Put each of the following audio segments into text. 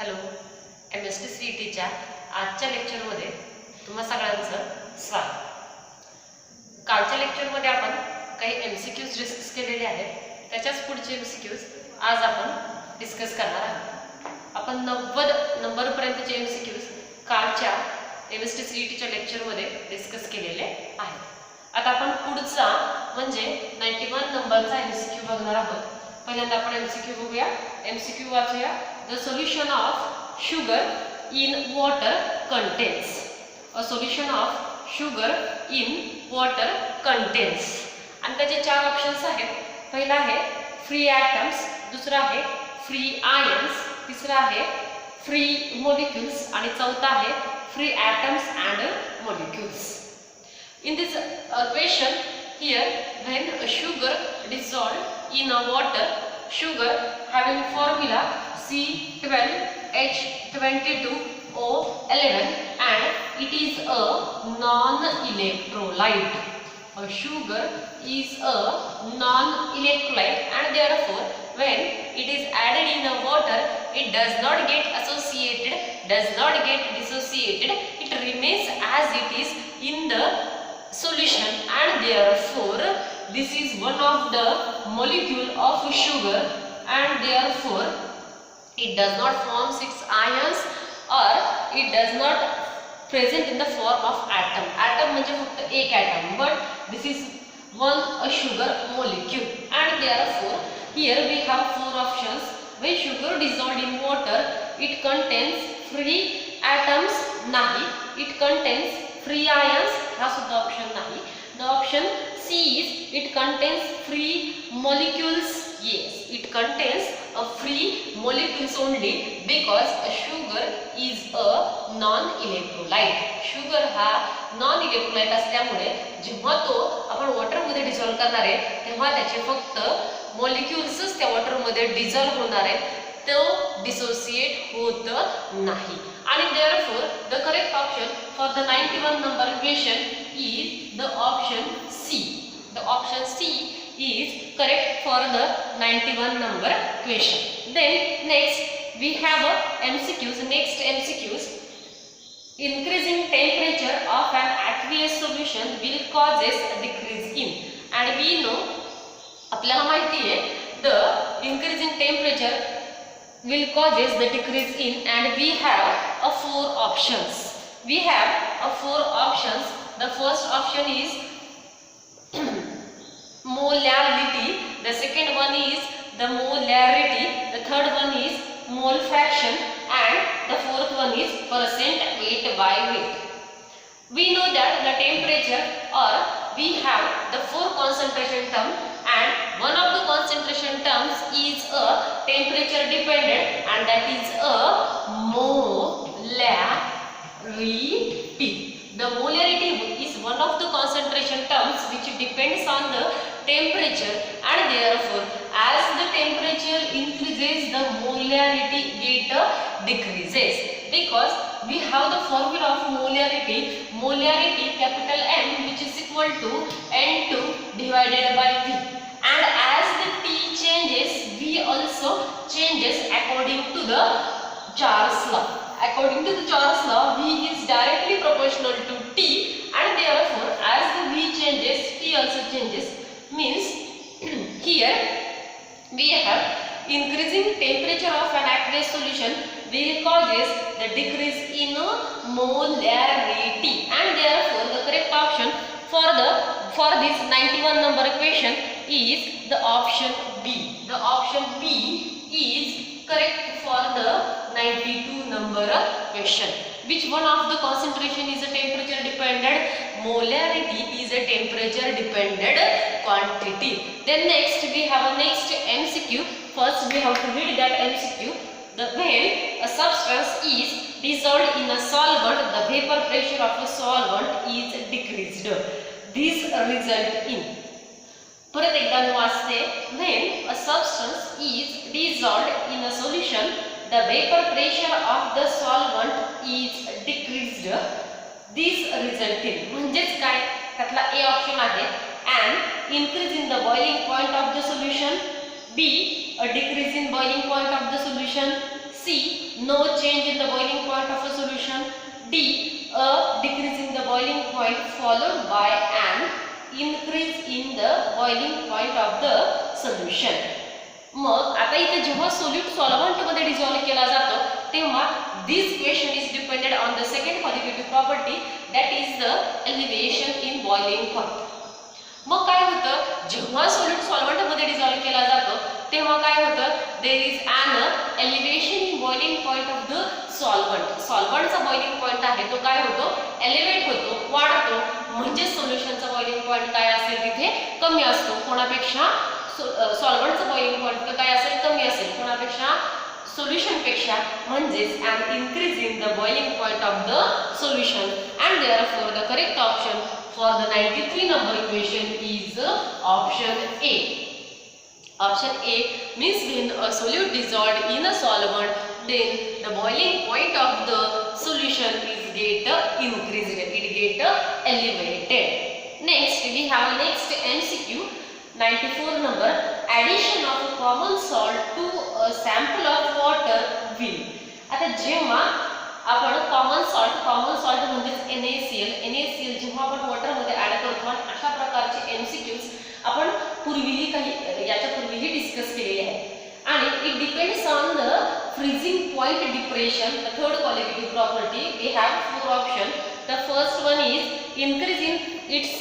Hello MST CETच्या आजच्या लेक्चरमध्ये तुम्हा सगळ्यांचं स्वागत. कालच्या लेक्चरमध्ये आपण काही MCQs डिस्कस केलेले आहेत. त्याच्याच पुढचे MCQs आज आपण डिस्कस करणार आहोत. आपण 90 नंबरपर्यंतचे MCQs कालच्या MST CETच्या लेक्चरमध्ये डिस्कस केलेले आहेत. आता आपण पुढचा म्हणजे 91 नंबरचा MCQ बघणार आहोत. पहिल्यांदा आपण MCQ बघूया. MCQ वाचूया. The solution of sugar in water contains. A solution of sugar in water contains. आणि त्याचे चार ऑप्शन्स आहेत. पहिला आहे फ्री ॲटम्स, दुसरा आहे फ्री आयन्स, तिसरा आहे फ्री मॉलिक्युल्स आणि चौथा आहे free atoms and molecules. In this equation here, when a sugar dissolved in a water, sugar having formula C12H22O11 and it is a non-electrolyte. A sugar is a non-electrolyte and therefore when it is added in the water, it does not get associated, does not get dissociated, it remains as it is in the solution and therefore this is one of the molecule of sugar and therefore it does not form 6 ions or it does not present in the form of atom. Atom म्हणजे फक्त एक atom, but this is one a sugar molecule and therefore here we have four options. When sugar dissolved in water, it contains free atoms, nahi. It contains free ions, हा सुद्धा option नाही. The option C is it contains free molecules. Yes, it contains a free molecules only because a sugar is a non-electrolyte. Sugar हा non-electrolyte असल्यामुळे जेव्हा तो आपण water मध्ये dissolve करणार आहे तेव्हा त्याचे फक्त मॉलिक्युल्सच त्या वॉटर मध्ये डिसॉल्व होणार आहेत, तो डिसोसिएट होत नाही. आणि therefore the correct option for the 91 number question is the option C. The option C is correct for the 91 number question. Then next we have a MCQs. Next MCQs. Increasing temperature of an aqueous solution will causes a decrease in. And we know, आपल्याला माहिती आहे, the increasing temperature will causes the decrease in and we have a four options. We have a four options. The first option is molality, the second one is the molarity, the third one is mole fraction and the fourth one is percent weight by weight. We know that the temperature or we have the four concentration term and one of the concentration terms is a temperature dependent and that is a molarity. The molarity is one of the concentration terms which depends on the temperature and therefore as the temperature increases the molarity get decreases because we have the formula of molarity capital M which is equal to N2 divided by V and as the T changes V also changes according to the Charles law. According to the Charles law, V is directly proportional to T and therefore as the V changes, T also changes. Means here we have increasing temperature of an aqueous solution will causes the decrease in molarity and therefore the correct option for this 91 number equation is the option B. The option B is correct for the 92 number question. Which one of the concentration is a temperature dependent? Molarity is a temperature dependent quantity. Then next we have a next MCQ. First we have to read that MCQ. When a substance is dissolved in a solvent, the vapor pressure of a solvent is decreased. This result in. परत एकदा मी वाचते. When a substance is dissolved in a solution, the vapor pressure of the solvent is decreased. This result in म्हणजेच काय, त्यातला A option आहे an increase in the boiling point of the solution, B a decrease in boiling point of the solution, C C. No change in the boiling point of a solution. D. A decrease in the boiling point followed by an increase in the boiling point of the solution. मग आता इथे जेव्हा solute solvent मध्ये dissolve केला जातो तेव्हा this question is dependent on the second qualitative property, that is the elevation in boiling point. मग काय होतं, जेव्हा सोल्यूट सॉल्व्हंट मध्ये डिसॉल्व केला जातो तेव्हा काय होतं, there is an elevation in boiling point of the solvent. सॉल्व्हंटचा बॉइलिंग पॉइंट आहे तो काय होतो, एलिव्हेट होतो, वाढतो. म्हणजे सोल्युशनचा बॉइलिंग पॉइंट काय असेल तिथे कमी असतो. कोणापेक्षा सॉल्व्हंटचा बॉइलिंग पॉइंट काय असेल, कमी असेल. कोणापेक्षा, सोल्युशन पेक्षा. म्हणजेच an increase in the boiling point of the solution, and therefore the correct option for the 93 number equation is option A. Option A means when a solute dissolved in a solvent, then the boiling point of the solution is get increased, it get elevated. Next we have next MCQ 94 number. Addition of a common salt to a sample of water will. आता जेव्हा आपण common salt म्हणजे NaCl जेव्हा आपण water मध्ये add करतो आणि अशा प्रकारचे MCQs आपण याच्यापूर्वीही डिस्कस केलेले आहे. आणि it depends on the freezing point depression. The third qualitative property we have four option. The first one is increase in its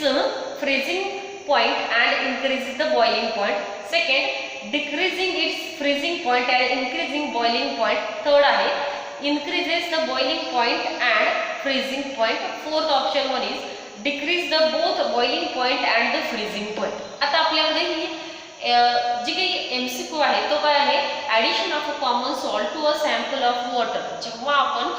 freezing point and increases the boiling point. Second, decreasing its freezing point and increasing boiling point. Third आहे increases the boiling point and freezing point. Fourth option one is decrease the both boiling point and the freezing point. आता आपल्याकडे ही जी काही MCQ आहे तो काय आहे, addition of a common salt to a sample of water. जेव्हा आपण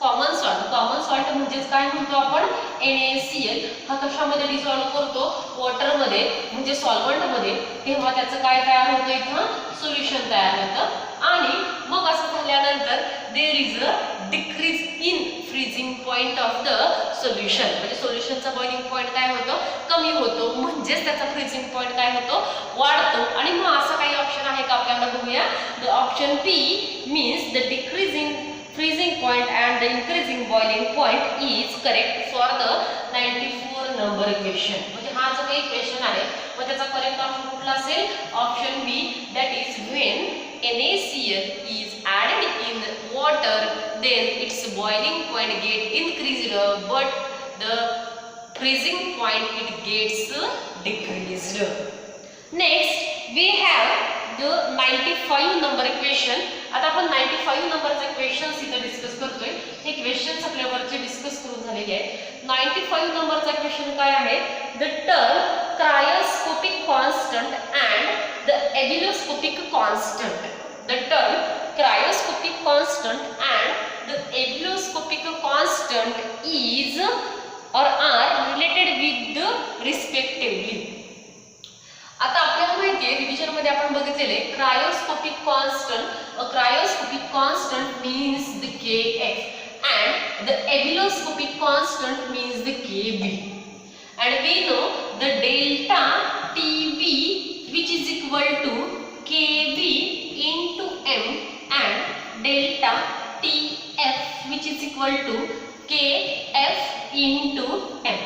common salt म्हणजेच काय म्हणतो आपण, NaCl हा कशामध्ये डिसॉल्व करतो, वॉटर मध्ये म्हणजे सॉल्व्हंट मध्ये, तेव्हा त्याचं काय तयार होतं, इथं सोल्युशन तयार होतं. आणि मग असं झाल्यानंतर there is a decrease in freezing point of the solution. म्हणजे सोल्युशनचा बॉइलिंग पॉइंट काय होतो, कमी होतो. म्हणजेच त्याचा फ्रीजिंग पॉइंट काय होतो, वाढतो. आणि मग असं काही ऑप्शन आहे का आपल्याला बघूया. The option P means the decrease in freezing point and the increasing boiling point is correct for the 94 number equation. म्हणजे हा जो काही क्वेश्चन आहे मग त्याचा करेक्ट ऑप्शन कुठला असेल, option B, that is when NaCl is added in water then its boiling point get increased but the freezing point it gets decreased. Next we have the 95 number equation. आता आपण 95 नंबरचे questions इथे discuss करतोय. हे questions आपल्यावरचे discuss करून झालेले आहेत. 95 नंबरचा question काय आहे, the term cryoscopic constant and the ebullioscopic constant. The term cryoscopic constant and the ebullioscopic constant is or are related with the respectively. आता आपल्याला माहिती आहे रिव्हिजन मध्ये आपण बघितलेले cryoscopic constant. A cryoscopic constant means the Kf and the ebuloscopic constant means the Kb, and we know the delta Tb which is equal to Kb into m and delta Tf which is equal to Kf into m.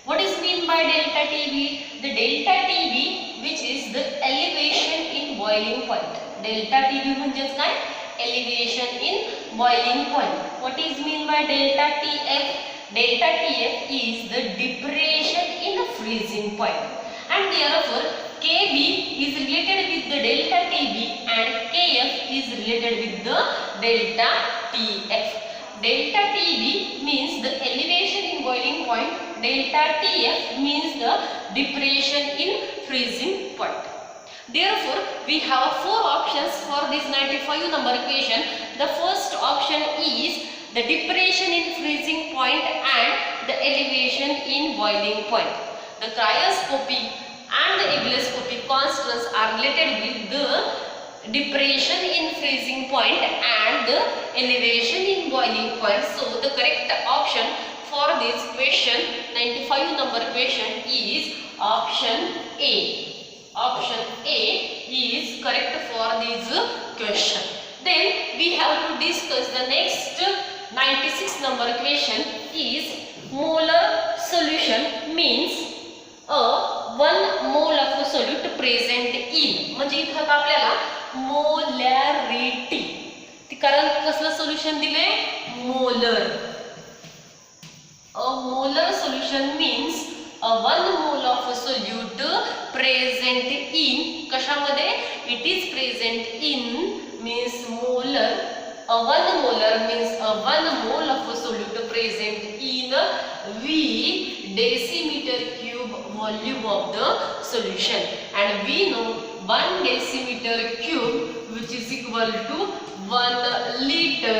What is mean by delta Tb? The delta Tb which is the elevation in boiling point. Delta Tb म्हणजेच काय, elevation in boiling point. What is mean by delta Tf? Delta Tf is the depression in a freezing point, and therefore Kb is related with the delta Tb and Kf is related with the delta Tf. Delta Tb means the elevation in boiling point. Delta Tf means the depression in freezing point. Therefore, we have four options for this 95 number equation. The first option is the depression in freezing point and the elevation in boiling point. The cryoscopic and the ebuloscopic constants are related with the depression in freezing point and the elevation in boiling point. So, the correct option for this question 95 number question is option A. Option A is correct for this question. Then we have to discuss the next 96 number equation is molar solution means a 1 mole of a solute present in. म्हणजे इथं आपल्याला molarity, कारण कसलं solution दिले, molar. A molar solution means a 1 mole of a solute present in. कशामध्ये? It is present in means molar. A 1 molar means a 1 mole of a solute present in V decimeter cube volume of the solution, and we know 1 decimeter cube which is equal to 1 liter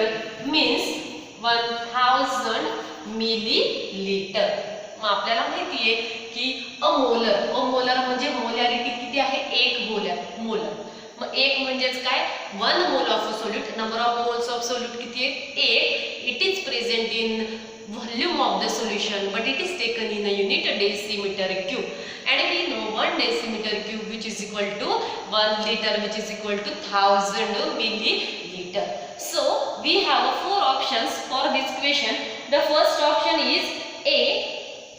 means 1000 milliliter. मग आपल्याला माहिती आहे की अमोलर म्हणजे molarity किती आहे, 1 molar. मग 1 म्हणजेच काय, 1 mole of a solute. Number of moles of solute किती आहे, 1. It is present in volume of the solution, but it is taken in a unit decimeter cube, and we know 1 decimeter cube which is equal to 1 liter which is equal to 1000 milliliter. So we have 4 options for this question. The first option is A,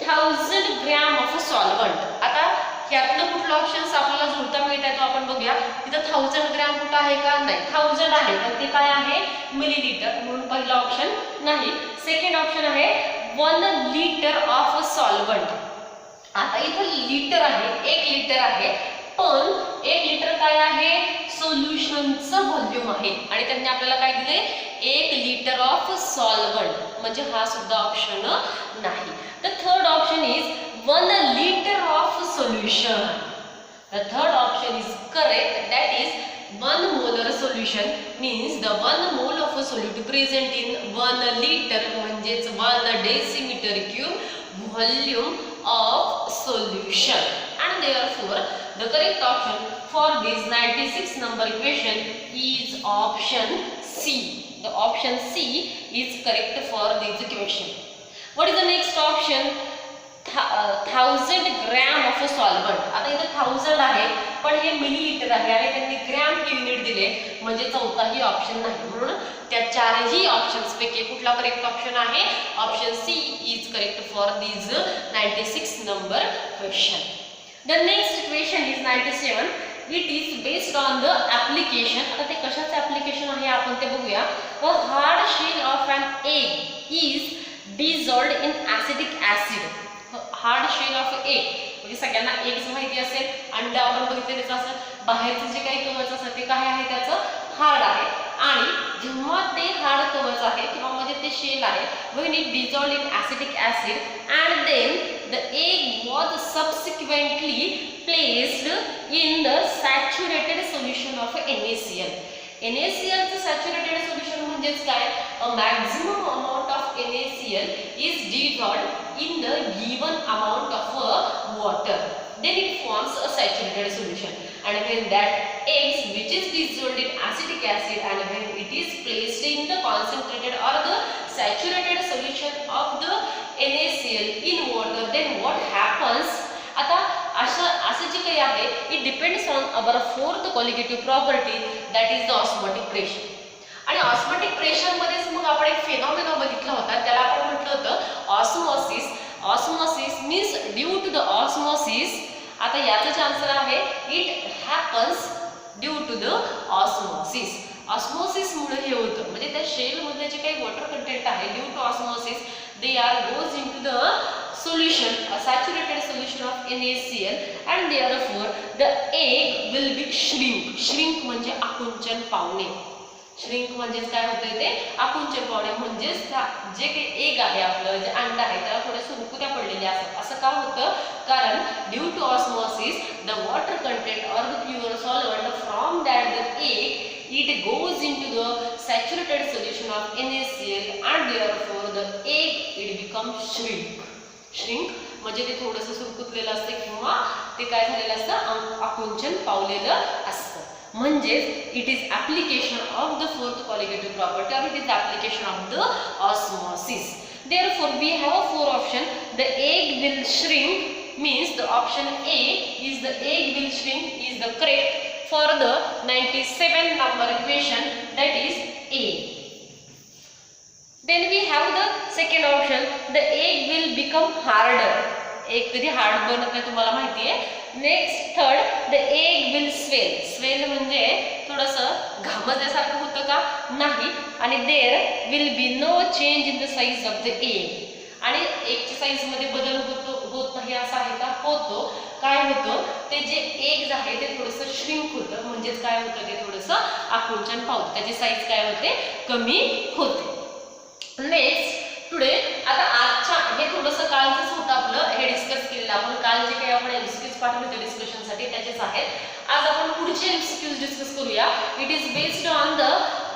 1000 gram of a solvent. आता ह्यातलं कुठलं options आपल्याला जुळता मिळत आहे तो आपण बघूया. तिथं 1000 gram कुठं आहे का, नाही, 1000 आहे पण ते काय आहे, मिलीलीटर, म्हणून पहिला ऑप्शन नाही. सेकंड ऑप्शन आहे 1 लिटर ऑफ सॉल्वंट. आता इथं लिटर आहे, 1 लिटर आहे, पण 1 लिटर काय आहे, सोल्युशनचं व्हॉल्यूम आहे, आणि त्यांनी आपल्याला काय दिले, 1 लिटर ऑफ सॉल्वंट, म्हणजे हा सुद्धा ऑप्शन नाही. The third option is 1 liter of solution. The third option is correct, that is 1 molar solution means the 1 mole of a solute present in 1 liter म्हणजेच 1 decimeter cube volume of solution, and therefore the correct option for this 96 number equation is option C. The option C is correct for this equation. What is the next option? 1000 gram of a solvent. आता इथं 1000 आहे पण हे millilitre आहे आणि त्यांनी gram हे unit दिले, म्हणजे चौथाही option नाही. म्हणून त्या चारही ऑप्शन्स पैकी कुठला करेक्ट ऑप्शन आहे, option C is correct for this 96 number question. The next question is 97. It is based on the application. आता ते कशाचं ऍप्लिकेशन आहे आपण ते बघूया. A hard shell of an egg is dissolved in acidic acid. Hard shell of egg म्हणजे सगळ्यांना eggs माहिती असेल, अंड आपण बघितलेलेच असं, बाहेरचं जे काही कवच असतं ते काय आहे, त्याचं हार्ड आहे, आणि जेव्हा ते हार्ड कवच आहे किंवा म्हणजे ते शेल आहे, when it dissolved in acidic acid and then the egg was subsequently placed in the saturated solution of NaCl. NaCl चं सॅच्युरेटेड सोल्युशन म्हणजेच काय, a maximum amount of NaCl is dissolved in the given amount of water, then it forms a saturated solution, and when that eggs which is dissolved in acidic acid and when it is placed in the concentrated or the saturated solution of the NaCl in water, then what happens. आता असं जे काही आहे, it depends on our fourth qualitative property, that is the osmotic pressure. आणि osmotic pressure मध्येच मग आपण एक phenomena बघितला होता, त्याला आपण म्हटलं होतं osmosis. Osmosis means due to the osmosis. आता याचं आन्सर आहे it happens due to the osmosis. ऑस्मोसिसमुळे हे होतं, म्हणजे त्या शेलमधले जे काही वॉटर कंटेंट आहे, due to osmosis they are goes into the solution, a saturated solution of NaCl, and therefore the egg will be shrink म्हणजे आकुंचन पावणे. श्रिंक म्हणजेच काय होतं, ते आकुंचन पावणे, म्हणजेच जे काही एग आहे आपलं जे अंड आहे त्याला थोडे सुरकुत्या पडलेल्या असतात. असं का होतं, कारण due to osmosis the water content or the pure solvent from that the egg it goes into the saturated solution of NaCl, and therefore the egg it becomes shrink म्हणजे ते थोडंसं सुरकुतलेलं असतं किंवा ते काय झालेलं असतं, आकुंचन पावलेलं असतं. म्हणजेच it is application of the fourth qualitative property, or it is application of the osmosis. Therefore we have 4 options. The egg will shrink means the option A is the egg will shrink is the correct for the 97 number equation, that is A. Second option, the egg will become harder. Egg कधी hard बनत नाही तुम्हाला माहिती आहे. Next third, the egg will swell. Swell म्हणजे थोडंसं घामजल्यासारखं होतं का? नाही. आणि there will be no change in the size of the egg. आणि एगच्या साईजमध्ये बदल होत नाही असं आहे का? होतो. काय होतं, ते जे एग्ज आहे ते थोडंसं श्रिंक होतं, म्हणजेच काय होतं, ते थोडंसं आकुंचन पावतं, त्याची साईज काय होते? कमी होते. नेक्स्ट टुडे, आता आजच्या हे थोडंसं कालचंच होतं आपलं, हे डिस्कस केलेलं आपण काल जे काही आपण एमसीक्यूज पाठवले होते डिस्कशनसाठी त्याचेच आहेत. आज आपण पुढचे एमसीक्यूज डिस्कस करूया. It is based on the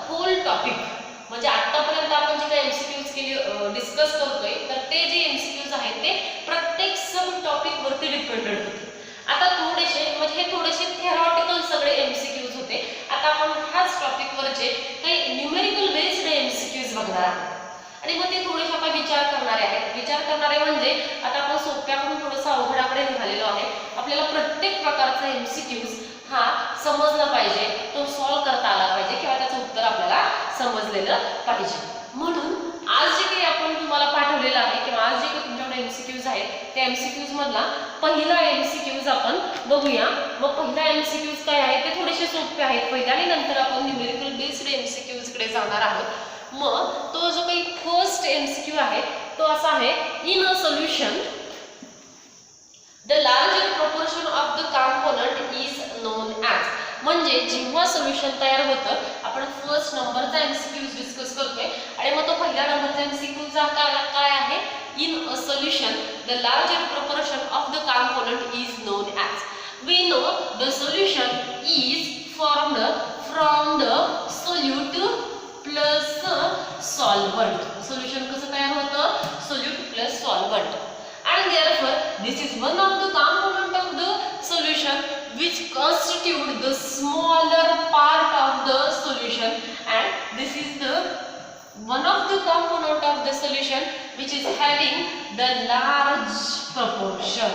whole topic. म्हणजे आतापर्यंत आपण जे काही एमसीक्यूज केले डिस्कस करतोय तर ते जे एमसीक्यूज आहेत ते प्रत्येक सब टॉपिक वरती डिपेंडेंट होते. आता थोडेसे म्हणजे हे थोडेसे थेरॉटिकल सगळे एमसीक्यूज होते. आता आपण ह्याच टॉपिक वरचे काही न्यूमेरिकल बेस्ड एमसीक्यूज बघणार आहोत. आणि मग ते थोडेसे आपण विचार करणारे आहेत. विचार करणारे म्हणजे आता आपण सोप्याकडून थोडंसं अवघडाकडे निघालेलो आहे. आपल्याला प्रत्येक प्रकारचा एमसीक्यूज हा समजला पाहिजे, तो सॉल्व्ह करता आला पाहिजे किंवा त्याचं उत्तर आपल्याला समजलेलं पाहिजे. म्हणून आज जे काही आपण तुम्हाला पाठवलेलं आहे किंवा आज जे काही तुमच्याकडे एमसीक्यूज आहेत त्या एमसीक्यूज मधला पहिला एमसीक्यूज आपण बघूया. मग पहिला एमसीक्यूज काय आहे ते थोडेसे सोपे आहेत पहिल्या, आणि नंतर आपण न्यूमेरिकल बेस्ड एमसीक्यूज कडे जाणार आहोत. मग तो जो काही फर्स्ट एमसीक्यू आहे तो असा आहे, in a solution the larger proportion of the component is known as. म्हणजे जेव्हा सोल्युशन तयार होतं, आपण फर्स्ट नंबरचा एमसीक्यूज डिस्कस करतोय आणि मग तो पहिल्या नंबरचा एमसीक्यूचा काय आहे, in a solution the larger proportion of the component is known as. We know the solution is formed from the solute plus solvent. Solution कसं तयार होतं? Solute plus solvent. And therefore this is one of the component of the solution which constitute the smaller part of the solution, and this is the one of the component of the solution which is having the large proportion.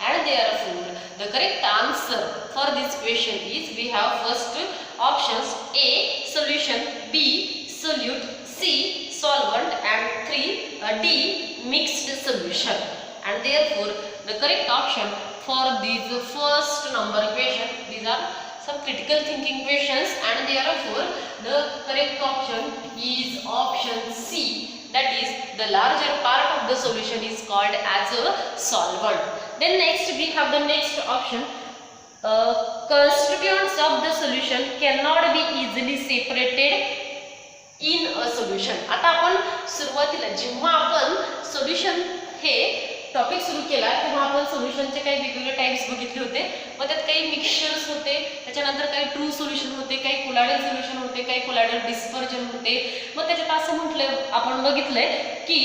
And therefore the correct answer for this question is, we have first options: A solution, B solute, C solvent, and 3 D mixed solution. And therefore the correct option for these first number question, these are some critical thinking questions, and therefore the correct option is option C, that is the larger part of the solution is called as a solvent. Then next we have the next option, constituents of the solution cannot be easily separated in a solution. आता आपण सुरुवातीला जेव्हा आपण solution हे topic सुरू केला तेव्हा आपण सोल्युशनचे काही वेगवेगळे टाइप्स बघितले होते. मग त्यात काही मिक्सचर्स होते, त्याच्यानंतर काही ट्रू सोल्युशन होते, काही कोलायडल सोल्युशन होते, काही कोलायडल डिस्पर्जन होते. मग त्याच्यात असं म्हटलं आपण बघितलंय की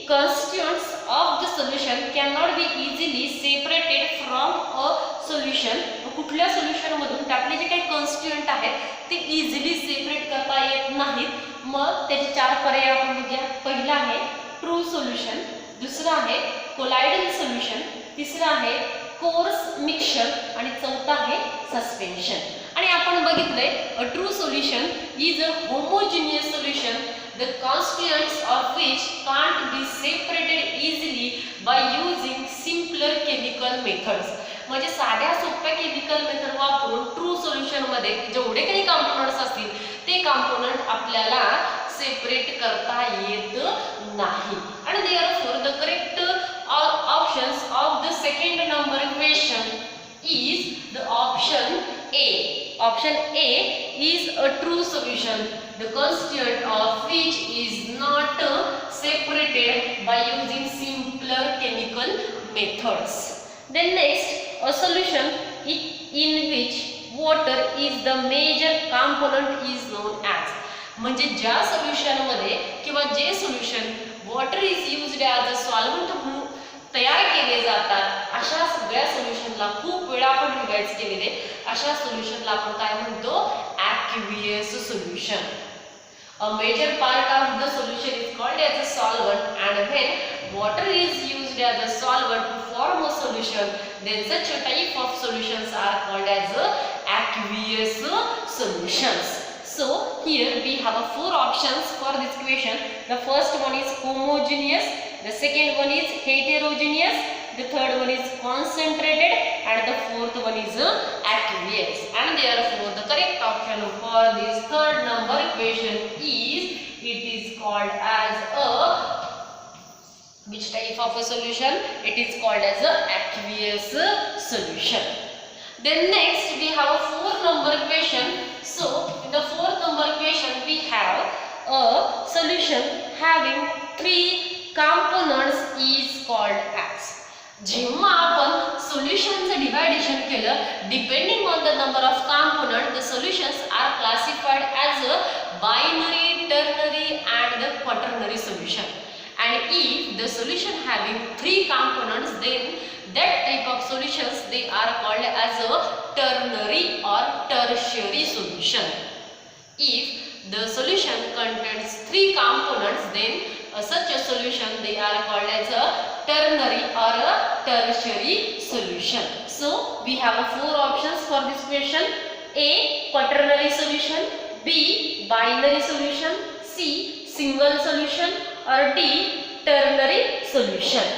constituents of the solution can not be easily separated from a solution. कुठल्या सोल्युशन मधून त्यातले जे काही कॉन्स्टिट्युएंट आहेत ते इझिली सेपरेट करता येत नाहीत. मग त्याचे 4 पर्याय आपण बघूया. पहिला आहे ट्रू सोल्युशन, दुसरा आहे कोलायडल सोल्युशन, तिसरा आहे कोर्स मिक्सचर आणि चौथा आहे सस्पेन्शन. आणि आपण बघितलंय a true solution is a homogeneous solution the constituents of which can't be separated easily by using simpler chemical methods. म्हणजे साध्या सोप्या केमिकल मेथड वापरून ट्रू सोल्युशन मध्ये जेवढे काही कॉम्पोनंट्स असतील ते कॉम्पोनंट आपल्याला सेपरेट करता येत नाही. आणि therefore the correct options of the second number question is the option A. Option A is a true solution, the constituent of which is not separated by using simpler chemical methods. Then next, a solution in which water is the major component is known as. म्हणजे ज्या solution मध्ये किंवा जे solution water is used as a solvent म्हणून तयार केले जातात अशा सगळ्या सोल्युशनला खूप वेळा आपण रिवाइज केलेले अशा सोल्युशनला आपण काय म्हणतो? Aqueous solution. A major part of the solution is called as a solvent, and when water is used as a solvent to form a solution, then such a type of solutions are called as aqueous solutions. So here we have four options for this question. The first one is homogeneous, the second one is heterogeneous, the third one is concentrated, and the fourth one is aqueous. And therefore the correct option for this third number equation is, it is called as a, which type of a solution? It is called as a aqueous solution. Then next we have a 4 number equation. So in the 4th number equation we have a solution having 3 components is called as. जेव्हा आपण सोल्युशनचं डिवायडेशन केलं, depending on the number of component the solutions are classified as a binary, ternary and the quaternary solution. And if the solution having 3 components, then that type of solutions they are called as a ternary or tertiary solution. If the solution contains 3 components, then such a solution they are called as a ternary or a tertiary solution. So we have 4 options for this question. A, quaternary solution, B, binary solution, C, single solution, or D, ternary solution.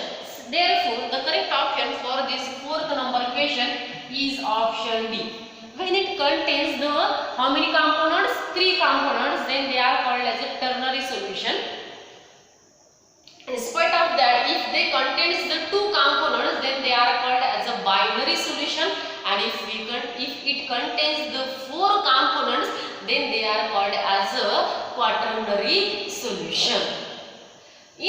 Therefore the correct option for this 4th number equation is option D. When it contains the how many components? 3 components, then they are called as a ternary solution. In spite of that, if they contains the 2 components, then they are called as a binary solution. And if it contains the 4 components, then they are called as a quaternary solution.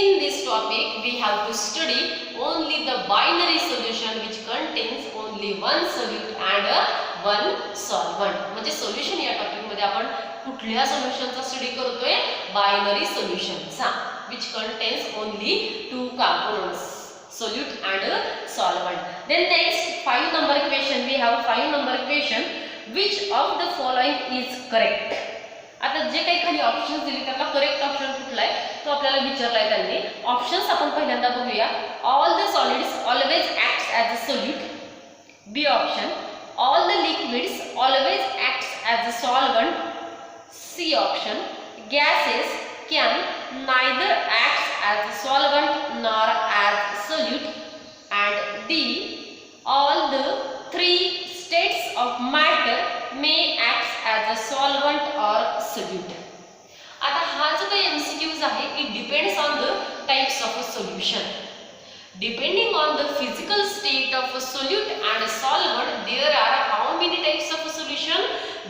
In this topic, we have to study only the binary solution which contains only one solute and one solvent. म्हणजे solution या topic मध्ये आपण कुठल्या सोल्युशनचा study करतोय? Binary सोल्युशनचा, which contains only 2 components, solute and solvent. Then next 5 number equation, we have 5 number equation. Which of the following is correct? आता जे काही खाली ऑप्शन्स दिले त्यातला करेक्ट ऑप्शन कुठला आहे तो आपल्याला विचारलाय त्यांनी. ऑप्शन्स आपण पहिल्यांदा बघूया. All the solids always acts as a solute. B option, all the liquids always acts as a solvent. C option, gases can neither act as a solvent nor as a solute. And D, all the 3 states of matter may act as a solvent or solute. आता हा जो काही MCQs आहे, it depends on the types of a solution. Depending on the physical state of a solute and a solvent, there are how many types of a solution?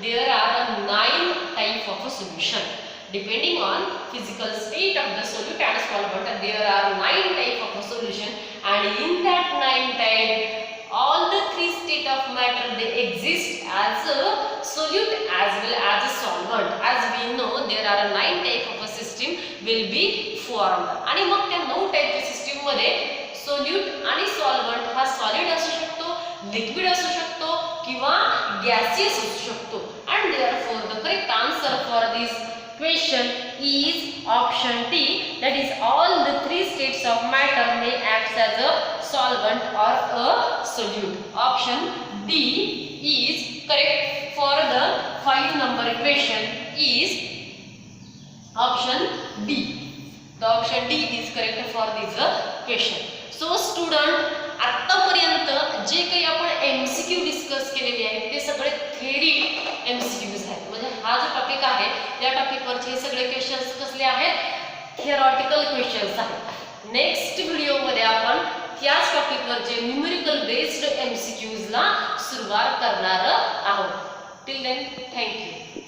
There are 9 types of a solution. Depending on physical state of the solute and solvent, there are 9 types of a solution, and in that 9 type, all the 3 state of matter they exist as a solute as well as a solvent. As we know, there are 9 types of a system will be formed. आणि मग त्या 9 टाइपच्या system मध्ये solute आणि solvent हा solid असू शकतो, liquid असू शकतो किंवा gaseous असू शकतो. And therefore the correct answer for this question is option D, that is all the 3 states of matter may act as a solvent or a solute. Option D is correct for the 5 number equation is option D. The option D is correct for this question. So student, आतापर्यंत जे काही आपण MCQ discuss केलेले आहेत ते सगळे theory MCQs आहेत. म्हणजे हा जो टॉपिक आहे त्या टॉपिकवरचे हे सगळे क्वेश्चन्स कसले आहेत? थिअरॉटिकल क्वेश्चन्स आहेत. नेक्स्ट व्हिडिओ मध्ये आपण त्याच टॉपिकवरचे न्यूमेरिकल बेस्ड MCQs ला सुरुवात करणार आहोत. Till then thank you.